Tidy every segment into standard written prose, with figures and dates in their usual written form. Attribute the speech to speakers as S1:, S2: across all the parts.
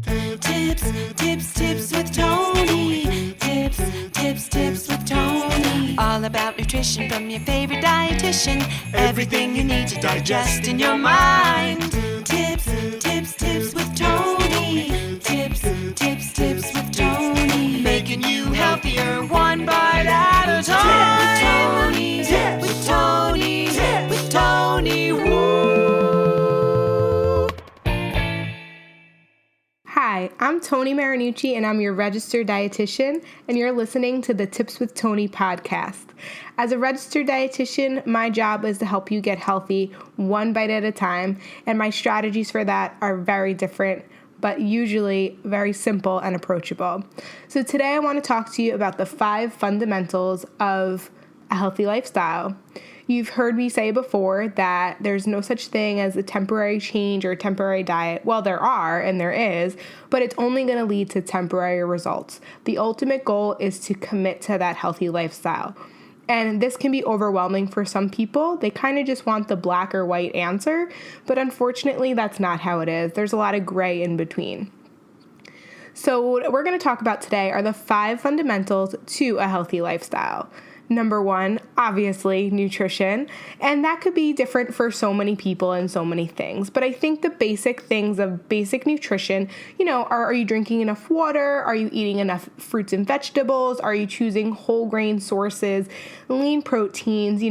S1: Tips with Toni. Tips with Toni. All about nutrition from your favorite dietitian. Everything you need to digest in your mind. Tips with Toni. Tips with Toni. Making you healthier one bite at a time. With Toni. Woo!
S2: Hi, I'm Toni Marinucci, and I'm your registered dietitian, and you're listening to the Tips with Toni podcast. As a registered dietitian, my job is to help you get healthy one bite at a time, and my strategies for that are very different, but usually very simple and approachable. So today I want to talk to you about the 5 fundamentals of a healthy lifestyle. You've heard me say before that there's no such thing as a temporary change or a temporary diet. Well, there are, and there is, but it's only going to lead to temporary results. The ultimate goal is to commit to that healthy lifestyle. And this can be overwhelming for some people. They kind of just want the black or white answer, but unfortunately, that's not how it is. There's a lot of gray in between. So what we're going to talk about today are the 5 fundamentals to a healthy lifestyle. Number 1, obviously, nutrition. And that could be different for so many people and so many things. But I think the basic things of basic nutrition, are you drinking enough water? Are you eating enough fruits and vegetables? Are you choosing whole grain sources, lean proteins?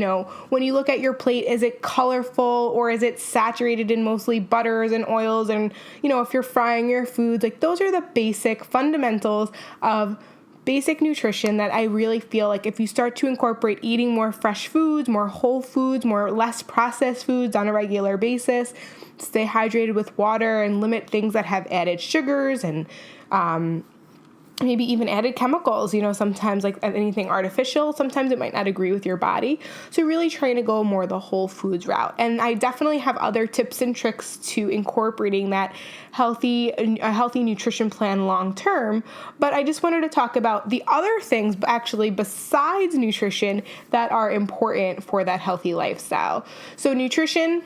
S2: When you look at your plate, is it colorful or is it saturated in mostly butters and oils? And, if you're frying your foods, those are the basic fundamentals of basic nutrition that I really feel like if you start to incorporate eating more fresh foods, more whole foods, more less processed foods on a regular basis, stay hydrated with water and limit things that have added sugars and maybe even added chemicals, sometimes like anything artificial, sometimes it might not agree with your body. So really trying to go more the whole foods route. And I definitely have other tips and tricks to incorporating that healthy nutrition plan long term. But I just wanted to talk about the other things actually besides nutrition that are important for that healthy lifestyle. So nutrition,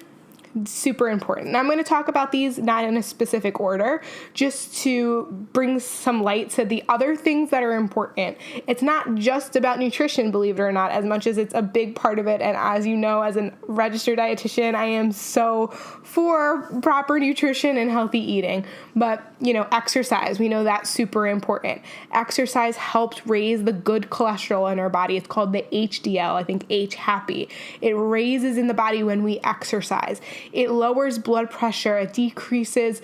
S2: super important. Now I'm going to talk about these not in a specific order, just to bring some light to the other things that are important. It's not just about nutrition, believe it or not, as much as it's a big part of it. And as you know, as a registered dietitian, I am so for proper nutrition and healthy eating. But, exercise, we know that's super important. Exercise helps raise the good cholesterol in our body. It's called the HDL, I think H happy. It raises in the body when we exercise. It lowers blood pressure. It decreases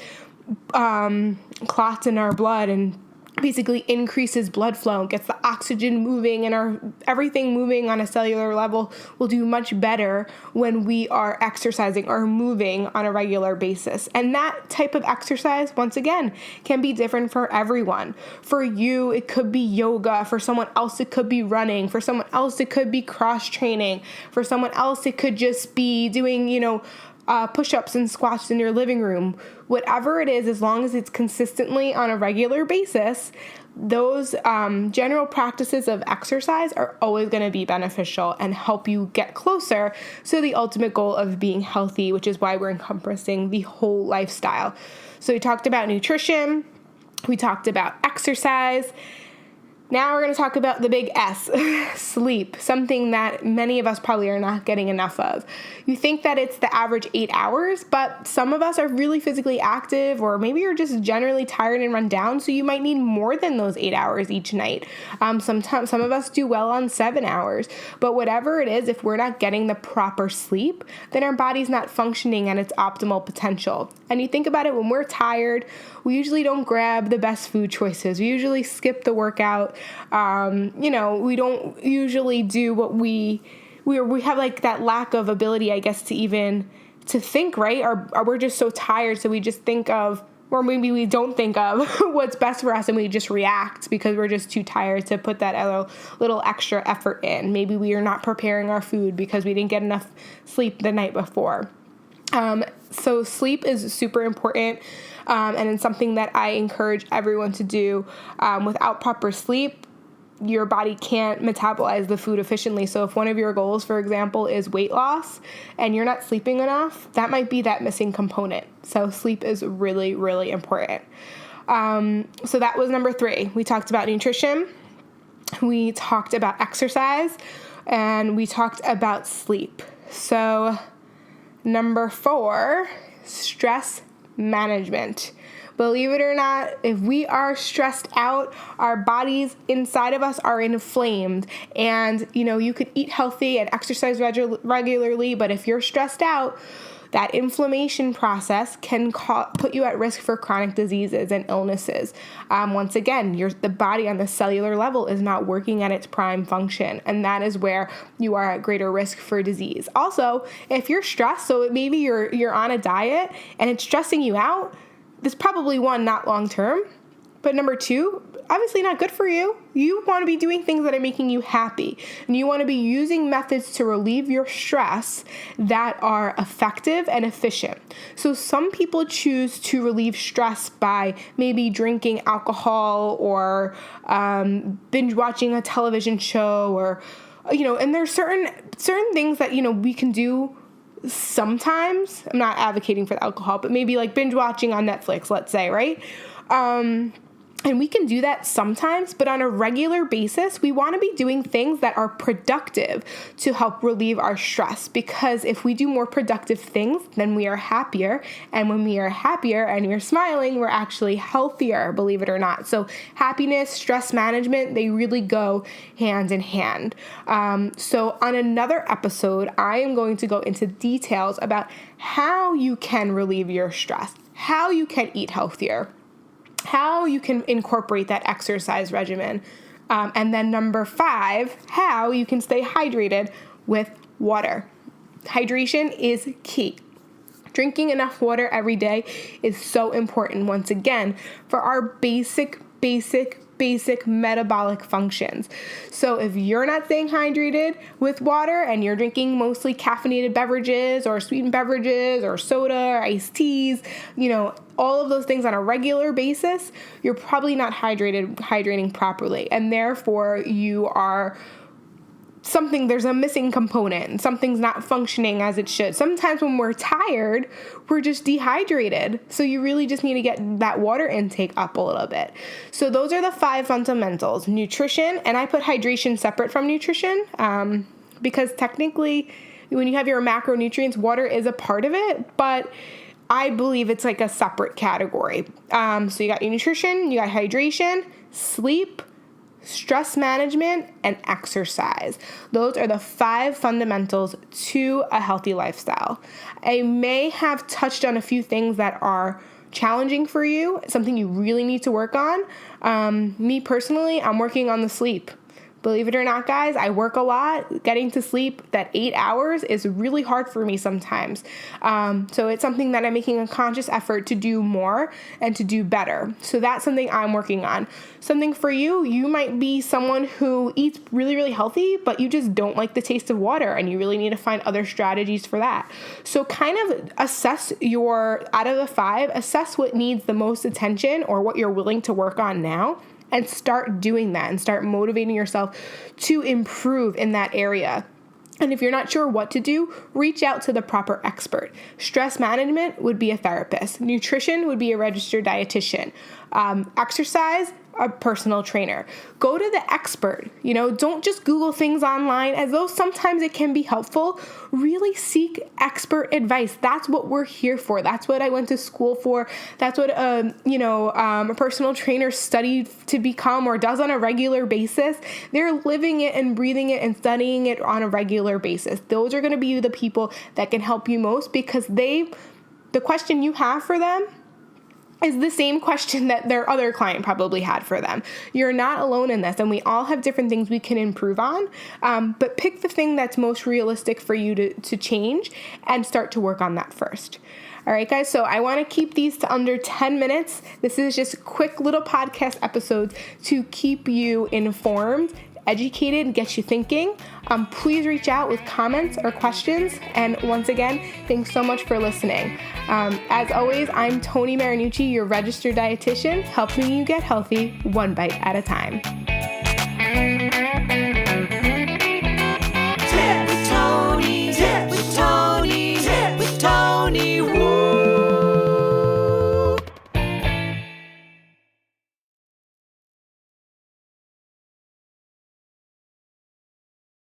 S2: clots in our blood and basically increases blood flow, gets the oxygen moving, and everything moving on a cellular level will do much better when we are exercising or moving on a regular basis. And that type of exercise, once again, can be different for everyone. For you, it could be yoga. For someone else, it could be running. For someone else, it could be cross training. For someone else, it could just be doing, push-ups and squats in your living room. Whatever it is, as long as it's consistently on a regular basis, those general practices of exercise are always going to be beneficial and help you get closer to the ultimate goal of being healthy, which is why we're encompassing the whole lifestyle. So we talked about nutrition, we talked about exercise. Now we're going to talk about the big S, sleep, something that many of us probably are not getting enough of. You think that it's the average 8 hours, but some of us are really physically active, or maybe you're just generally tired and run down, so you might need more than those 8 hours each night. Sometimes some of us do well on 7 hours, but whatever it is, if we're not getting the proper sleep, then our body's not functioning at its optimal potential. And you think about it, when we're tired, we usually don't grab the best food choices. We usually skip the workout. We don't usually do what we have like that lack of ability, I guess, to think, right? Or we're just so tired. So we just think of, or maybe we don't think of what's best for us and we just react because we're just too tired to put that little extra effort in. Maybe we are not preparing our food because we didn't get enough sleep the night before. So sleep is super important, and it's something that I encourage everyone to do. Without proper sleep, your body can't metabolize the food efficiently. So if one of your goals, for example, is weight loss and you're not sleeping enough, that might be that missing component. So sleep is really, really important. So that was number 3. We talked about nutrition, we talked about exercise, and we talked about sleep. So number 4, stress management. Believe it or not, if we are stressed out, our bodies inside of us are inflamed. And, you could eat healthy and exercise regularly, but if you're stressed out, that inflammation process can put you at risk for chronic diseases and illnesses. Once again, the body on the cellular level is not working at its prime function, and that is where you are at greater risk for disease. Also, if you're stressed, so maybe you're on a diet and it's stressing you out, this probably one, not long term, but number 2, obviously not good for you. You want to be doing things that are making you happy, and you want to be using methods to relieve your stress that are effective and efficient. So some people choose to relieve stress by maybe drinking alcohol or binge watching a television show, or and there's certain things that we can do. Sometimes, I'm not advocating for the alcohol, but maybe like binge watching on Netflix, let's say, right? And we can do that sometimes, but on a regular basis, we want to be doing things that are productive to help relieve our stress, because if we do more productive things, then we are happier. And when we are happier and you're smiling, we're actually healthier, believe it or not. So happiness, stress management, they really go hand in hand. So on another episode, I am going to go into details about how you can relieve your stress, how you can eat healthier, how you can incorporate that exercise regimen. And then number 5, how you can stay hydrated with water. Hydration is key. Drinking enough water every day is so important, once again, for our basic metabolic functions. So if you're not staying hydrated with water and you're drinking mostly caffeinated beverages or sweetened beverages or soda or iced teas, all of those things on a regular basis, you're probably not hydrating properly. And therefore there's a missing component. Something's not functioning as it should. Sometimes when we're tired, we're just dehydrated. So you really just need to get that water intake up a little bit. So those are the 5 fundamentals. Nutrition, and I put hydration separate from nutrition because technically when you have your macronutrients, water is a part of it, but I believe it's like a separate category. So you got your nutrition, you got hydration, sleep, stress management, and exercise. Those are the 5 fundamentals to a healthy lifestyle. I may have touched on a few things that are challenging for you, something you really need to work on. Me personally, I'm working on the sleep. Believe it or not, guys, I work a lot. Getting to sleep that 8 hours is really hard for me sometimes. So it's something that I'm making a conscious effort to do more and to do better. So that's something I'm working on. Something for you, you might be someone who eats really, really healthy, but you just don't like the taste of water, and you really need to find other strategies for that. So kind of assess out of the 5, assess what needs the most attention or what you're willing to work on now, and start doing that and start motivating yourself to improve in that area. And if you're not sure what to do, reach out to the proper expert. Stress management would be a therapist. Nutrition would be a registered dietitian. Exercise, a personal trainer. Go to the expert. Don't just Google things online, as though sometimes it can be helpful. Really seek expert advice. That's what we're here for. That's what I went to school for. That's what a personal trainer studied to become or does on a regular basis. They're living it and breathing it and studying it on a regular basis. Those are going to be the people that can help you most, because the question you have for them is the same question that their other client probably had for them. You're not alone in this, and we all have different things we can improve on, but pick the thing that's most realistic for you to change and start to work on that first. All right, guys, so I want to keep these to under 10 minutes. This is just quick little podcast episodes to keep you informed, educated, and get you thinking. Please reach out with comments or questions. And once again, thanks so much for listening. As always, I'm Toni Marinucci, your registered dietitian, helping you get healthy one bite at a time.